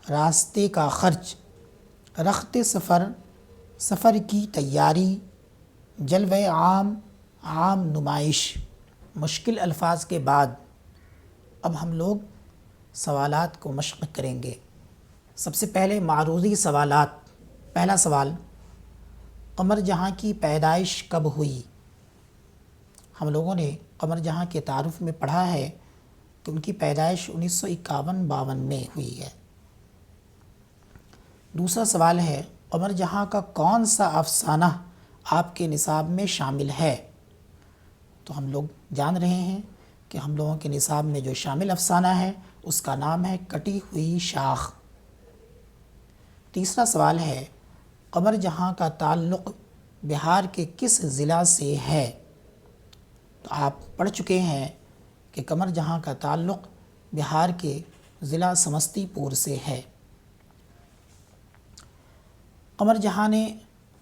रास्ते का खर्च। रख्ते सफ़र, सफ़र की तैयारी। जलवे आम, आम नुमाइश। मुश्किल अल्फाज के बाद अब हम लोग सवालात को मश्क़ करेंगे। सबसे पहले मारूज़ी सवालात। पहला सवाल, क़मर जहाँ की पैदाइश कब हुई? हम लोगों ने क़मर जहाँ के तारुफ़ में पढ़ा है कि उनकी पैदाइश 1951-52 में हुई है। दूसरा सवाल है, क़मर जहाँ का कौन सा अफसाना आपके निसाब में शामिल है? तो हम लोग जान रहे हैं कि हम लोगों के निसाब में जो शामिल अफसाना है उसका नाम है कटी हुई शाख। तीसरा सवाल है, क़मर जहाँ का ताल्लुक़ बिहार के किस ज़िला से है? तो आप पढ़ चुके हैं कि क़मर जहाँ का ताल्लुक़ बिहार के ज़िला समस्तीपुर से है। क़मर जहाँ ने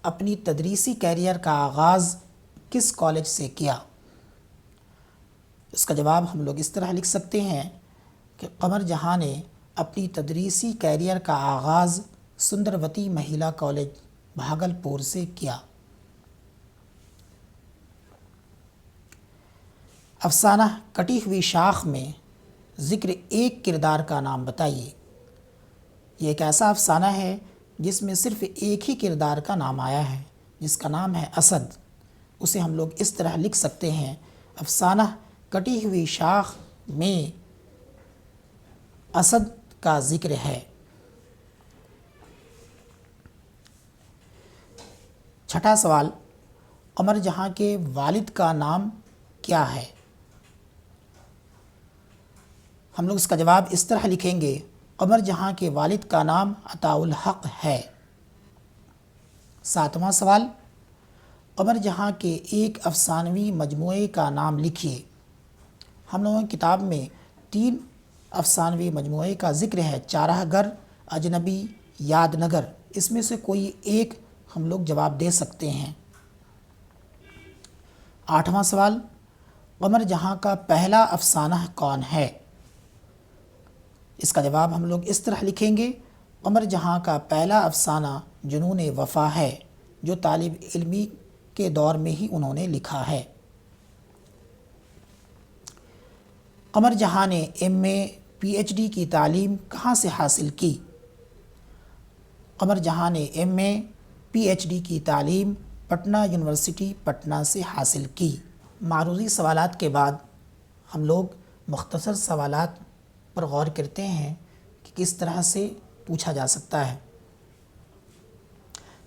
अपनी तदरीसी कैरियर का आगाज़ किस कॉलेज से किया? इसका जवाब हम लोग इस तरह लिख सकते हैं कि क़मर जहाँ ने अपनी तदरीसी कैरियर का आगाज़ सुंदरवती महिला कॉलेज भागलपुर से किया। अफसाना कटी हुई शाख में ज़िक्र एक किरदार का नाम बताइए। ये एक ऐसा अफसाना है जिसमें सिर्फ़ एक ही किरदार का नाम आया है जिसका नाम है असद। उसे हम लोग इस तरह लिख सकते हैं, अफसाना कटी हुई शाख में असद का ज़िक्र है। छठा सवाल, क़मर जहाँ के वालिद का नाम क्या है? हम लोग इसका जवाब इस तरह लिखेंगे कमर जहाँ के वालिद का नाम अताउल हक है। 7वां सवाल, कमर जहाँ के एक अफसानवी मजमूए का नाम लिखिए। हम लोगों की किताब में 3 अफसानवी मजमूए का जिक्र है, चाराहगर, अजनबी, यादनगर। इसमें से कोई एक हम लोग जवाब दे सकते हैं। 8वां सवाल, कमर जहाँ का पहला अफसाना कौन है। इसका जवाब हम लोग इस तरह लिखेंगे, कमर जहाँ का पहला अफसाना जुनून वफ़ा है, जो तालिब इल्मी के दौर में ही उन्होंने लिखा है। कमर जहाँ ने MA PhD की तालीम कहाँ से हासिल की। कमर जहाँ ने MA PhD की तालीम पटना यूनिवर्सिटी पटना से हासिल की। मारूज़ी सवालात के बाद हम लोग मुख्तसर सवालात पर गौर करते हैं कि किस तरह से पूछा जा सकता है।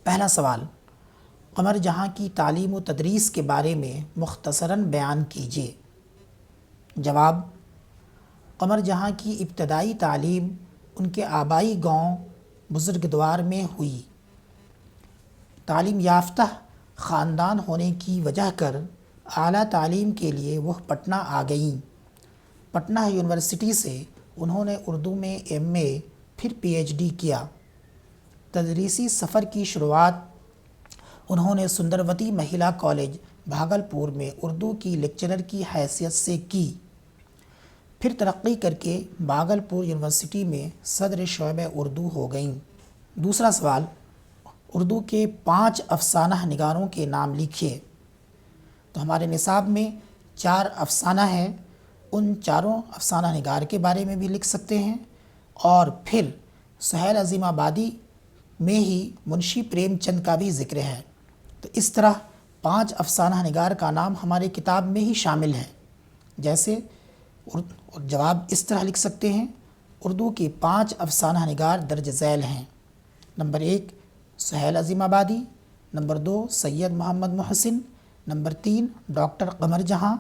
पहला सवाल, कमर जहाँ की तालीम व तदरीस के बारे में मुख्तसरन बयान कीजिए। जवाब, कमर जहाँ की इब्तदाई तालीम उनके आबाई गांव बुज़ुर्गद्वार में हुई। तालीम याफ्ता ख़ानदान होने की वजह कर आला तालीम के लिए वह पटना आ गईं। पटना यूनिवर्सिटी से उन्होंने उर्दू में MA फिर PhD किया। तदरीसी सफ़र की शुरुआत उन्होंने सुंदरवती महिला कॉलेज भागलपुर में उर्दू की लेक्चरर की हैसियत से की। फिर तरक्की करके भागलपुर यूनिवर्सिटी में सदर शोबे उर्दू हो गईं। दूसरा सवाल, उर्दू के 5 अफसाना निगारों के नाम लिखिए। तो हमारे निसाब में 4 अफसाना है, उन चारों अफसाना निगार के बारे में भी लिख सकते हैं। और फिर सुहेल अज़ीमाबादी में ही मुंशी प्रेमचंद का भी ज़िक्र है। तो इस तरह 5 अफसाना निगार का नाम हमारे किताब में ही शामिल है। जैसे जवाब इस तरह लिख सकते हैं, उर्दू के 5 अफसाना निगार दर्ज झैल हैं। Number 1 Suhail Azimabadi, number 2 Syed Mohammad Mohsin, number 3 doctor Qamar Jahan,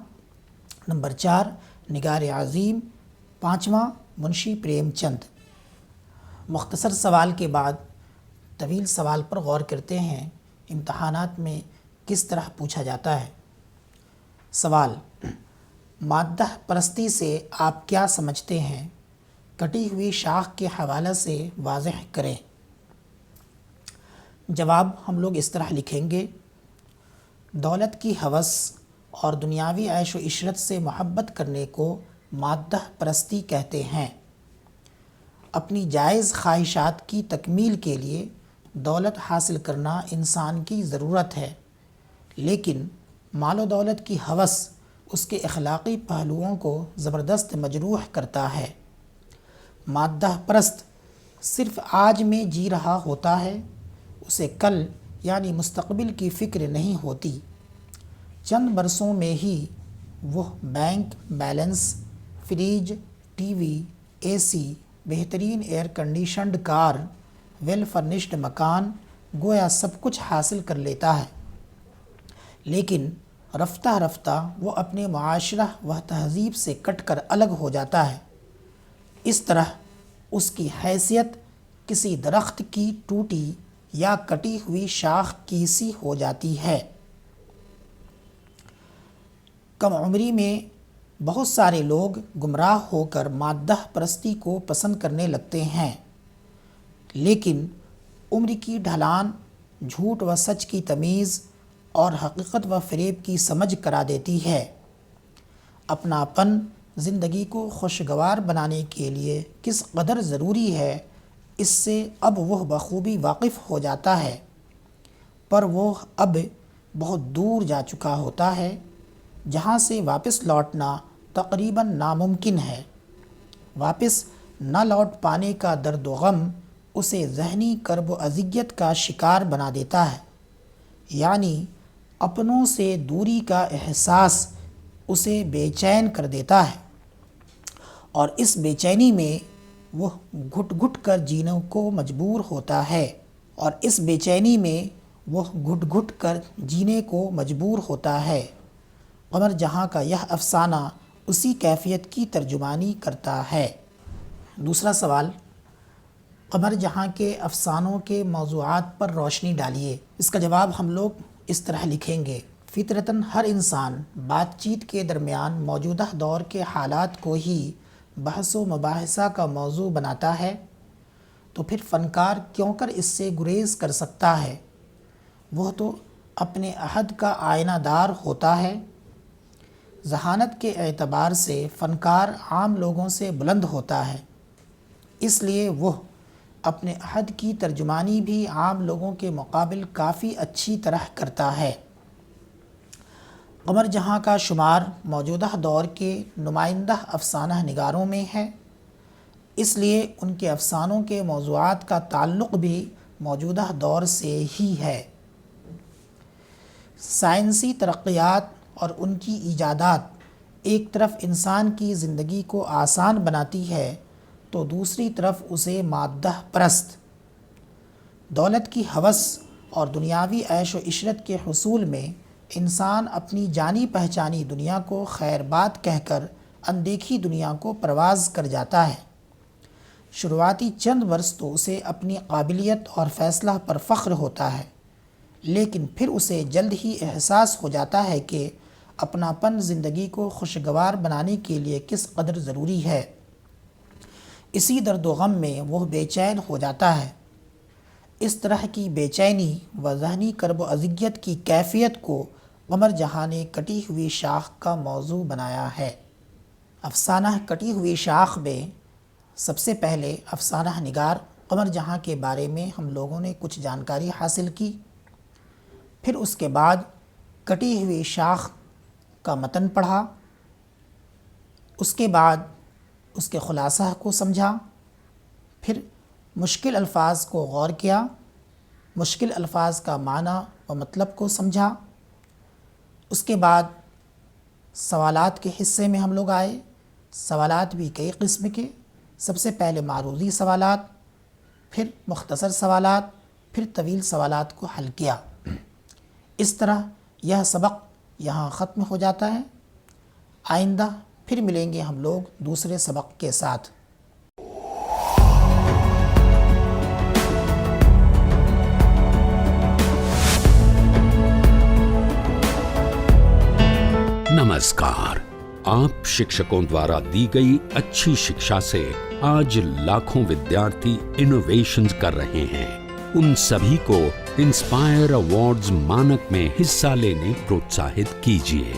number 4 निगार अज़ीम, 5वां मुंशी प्रेमचंद। मुख्तसर सवाल के बाद तवील सवाल पर गौर करते हैं, इम्तहानात में किस तरह पूछा जाता है। सवाल, माद्दा परस्ती से आप क्या समझते हैं? कटी हुई शाख के हवाले से वाज़ेह करें। जवाब हम लोग इस तरह लिखेंगे, दौलत की हवस और दुनियावी ऐश व इशरत से मोहब्बत करने को माद्दा परस्ती कहते हैं। अपनी जायज़ ख्वाहिशात की तकमील के लिए दौलत हासिल करना इंसान की ज़रूरत है, लेकिन मालो दौलत की हवस उसके अखलाक़ी पहलुओं को ज़बरदस्त मजरूह करता है। माद्दा परस्त सिर्फ़ आज में जी रहा होता है, उसे कल यानी मुस्तक़बिल की फ़िक्र नहीं होती। चंद बरसों में ही वह bank balance, fridge, TV, AC, बेहतरीन air conditioned car, well furnished मकान, गोया सब कुछ हासिल कर लेता है। लेकिन रफ्ता रफ्ता वो अपने माशरा व तहज़ीब से कट कर अलग हो जाता है। इस तरह उसकी हैसियत किसी दरख्त की टूटी या कटी हुई शाख की सी हो जाती है। कम उम्री में बहुत सारे लोग गुमराह होकर माद्दा परस्ती को पसंद करने लगते हैं, लेकिन उम्र की ढलान झूठ व सच की तमीज़ और हकीकत व फ़रेब की समझ करा देती है। अपनापन ज़िंदगी को खुशगवार बनाने के लिए किस कदर ज़रूरी है, इससे अब वह बखूबी वाकिफ़ हो जाता है, पर वह अब बहुत दूर जा चुका होता है, जहाँ से वापस लौटना तकरीबन नामुमकिन है। वापस न लौट पाने का दर्द व गम उसे ज़हनी कर्ब व अज़ियत का शिकार बना देता है, यानी अपनों से दूरी का एहसास उसे बेचैन कर देता है, और इस बेचैनी में वह घुट घुट कर जीने को मजबूर होता है कमर जहाँ का यह अफसाना उसी कैफियत की तर्जुमानी करता है। दूसरा सवाल, कमर जहाँ के अफसानों के मौज़ूआत पर रोशनी डालिए। इसका जवाब हम लोग इस तरह लिखेंगे। फितरतन हर इंसान बातचीत के दरमियान मौजूदा दौर के हालात को ही बहस व मुबाहिसा का मौजू बनाता है, तो फिर फ़नकार क्यों कर इससे गुरेज कर सकता है? वह तो अपने अहद का आयनादार होता है। ज़हानत के एतबार से फ़नकार आम लोगों से बुलंद होता है, इसलिए वह अपने अहद की तर्जुमानी भी आम लोगों के मुकाबिल काफ़ी अच्छी तरह करता है। कमर जहाँ का शुमार मौजूदा दौर के नुमाइंदा अफसाना निगारों में है, इसलिए उनके अफसानों के मौज़ूआत का ताल्लुक़ भी मौजूदा दौर से ही है। साइंसी तरक्यात और उनकी ईजादात एक तरफ इंसान की ज़िंदगी को आसान बनाती है, तो दूसरी तरफ उसे माद्दा परस्त, दौलत की हवस और दुनियावी ऐश व इशरत के हुसूल में इंसान अपनी जानी पहचानी दुनिया को खैरबाद कहकर अनदेखी दुनिया को परवाज़ कर जाता है। शुरुआती चंद वर्ष तो उसे अपनी काबिलियत और फ़ैसला पर फ़ख्र होता है, लेकिन फिर उसे जल्द ही एहसास हो जाता है कि अपनापन ज़िंदगी को खुशगवार बनाने के लिए किस कदर ज़रूरी है। इसी दर्द व गम में वह बेचैन हो जाता है। इस तरह की बेचैनी व ज़हनी कर्ब व अज़ियत की कैफियत को कमर जहाँ ने कटी हुई शाख का मौजू बनाया है। अफसाना कटी हुई शाख में सबसे पहले अफसाना निगार कमर जहाँ के बारे में हम लोगों ने कुछ जानकारी हासिल की। फिर उसके बाद कटी हुई शाख का मतन पढ़ा, उसके बाद उसके ख़ुलासा को समझा, फिर मुश्किल अल्फाज को गौर किया, मुश्किल अल्फाज का माना व मतलब को समझा। उसके बाद सवालात के हिस्से में हम लोग आए। सवालात भी कई किस्म के, सबसे पहले मारूज़ी सवालात, फिर मुख्तसर सवालात, फिर तवील सवालात को हल किया। इस तरह यह सबक यहाँ ख़त्म हो जाता है। आइंदा फिर मिलेंगे हम लोग दूसरे सबक के साथ। नमस्कार। आप शिक्षकों द्वारा दी गई अच्छी शिक्षा से आज लाखों विद्यार्थी इनोवेशंस कर रहे हैं। उन सभी को इंस्पायर अवार्ड्स मानक में हिस्सा लेने प्रोत्साहित कीजिए।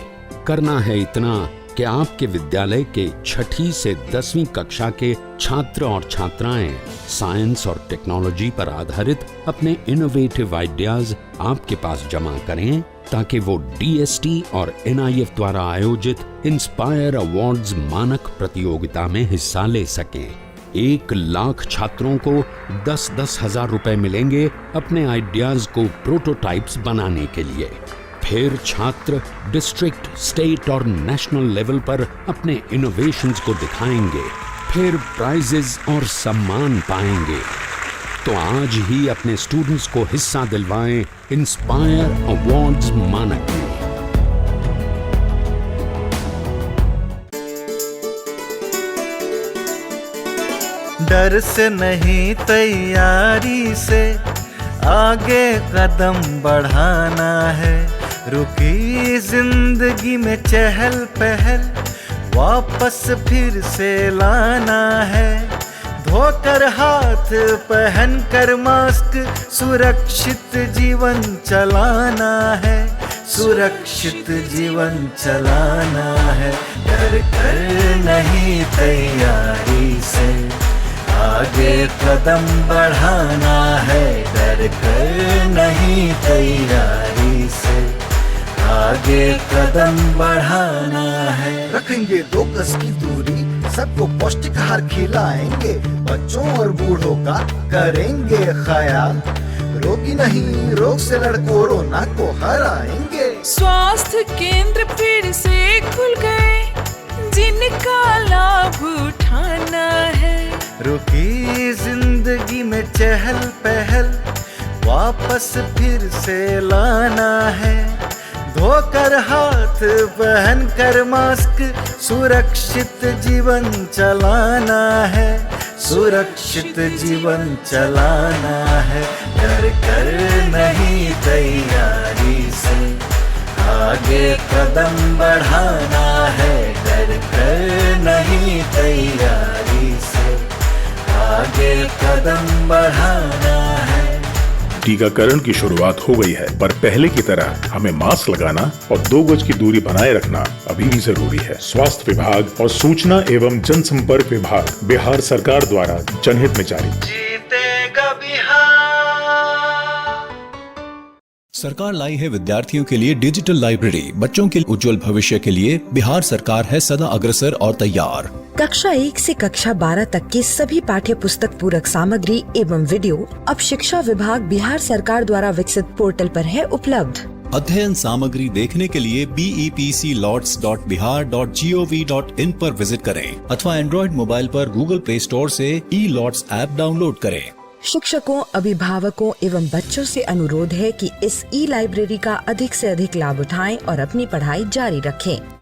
करना है इतना कि आपके विद्यालय के 6ठी से 10वीं कक्षा के छात्र और छात्राएं साइंस और टेक्नोलॉजी पर आधारित अपने इनोवेटिव आइडियाज आपके पास जमा करें, ताकि वो DST और NIF द्वारा आयोजित इंस्पायर अवार्ड्स मानक प्रतियोगिता में हिस्सा ले सकें। 1 लाख छात्रों को 10-10 हजार रुपए मिलेंगे अपने आइडियाज को प्रोटोटाइप्स बनाने के लिए। फिर छात्र डिस्ट्रिक्ट, स्टेट और नेशनल लेवल पर अपने इनोवेशंस को दिखाएंगे, फिर प्राइजेस और सम्मान पाएंगे। तो आज ही अपने स्टूडेंट्स को हिस्सा दिलवाएं इंस्पायर अवार्ड्स मानक में। डर से नहीं, तैयारी से आगे कदम बढ़ाना है। रुकी जिंदगी में चहल पहल वापस फिर से लाना है। धोकर हाथ पहन कर मास्क सुरक्षित जीवन चलाना है। सुरक्षित जीवन चलाना है। डर कर नहीं, तैयारी से आगे कदम बढ़ाना है। डर कर नहीं, तैयारी से आगे कदम बढ़ाना है। रखेंगे 2 गज की दूरी, सबको पौष्टिक आहार खिलाएंगे, बच्चों और बूढ़ों का करेंगे ख्याल। रोगी नहीं, रोग से लड़ कोरोना को हराएंगे। स्वास्थ्य केंद्र फिर से खुल गए, जिनका लाभ उठाना है। रुकी जिंदगी में चहल पहल वापस फिर से लाना है। धोकर हाथ पहन कर मास्क सुरक्षित जीवन चलाना है। सुरक्षित जीवन चलाना है। डर कर नहीं तैयारी से आगे कदम बढ़ाना है। डर कर नहीं तैयारी से आगे कदम बढ़ाना है। टीकाकरण की शुरुआत हो गई है, पर पहले की तरह हमें मास्क लगाना और 2 गज की दूरी बनाए रखना अभी भी जरूरी है। स्वास्थ्य विभाग और सूचना एवं जनसंपर्क विभाग बिहार सरकार द्वारा जनहित में जारी। जीतेगा बिहार। सरकार लाई है विद्यार्थियों के लिए डिजिटल लाइब्रेरी। बच्चों के उज्जवल भविष्य के लिए बिहार सरकार है सदा अग्रसर और तैयार। कक्षा 1 से कक्षा 12 तक की सभी पाठ्य पुस्तक पूरक सामग्री एवं वीडियो अब शिक्षा विभाग बिहार सरकार द्वारा विकसित पोर्टल पर है उपलब्ध। अध्ययन सामग्री देखने के लिए BEPCLOTS.bihar.gov.in पर विजिट करें अथवा एंड्रॉइड मोबाइल पर गूगल प्ले स्टोर से ई-लॉट्स ऐप डाउनलोड करें। शिक्षकों, अभिभावकों एवं बच्चों से अनुरोध है कि इस ई लाइब्रेरी का अधिक से अधिक लाभ उठाएं और अपनी पढ़ाई जारी रखें।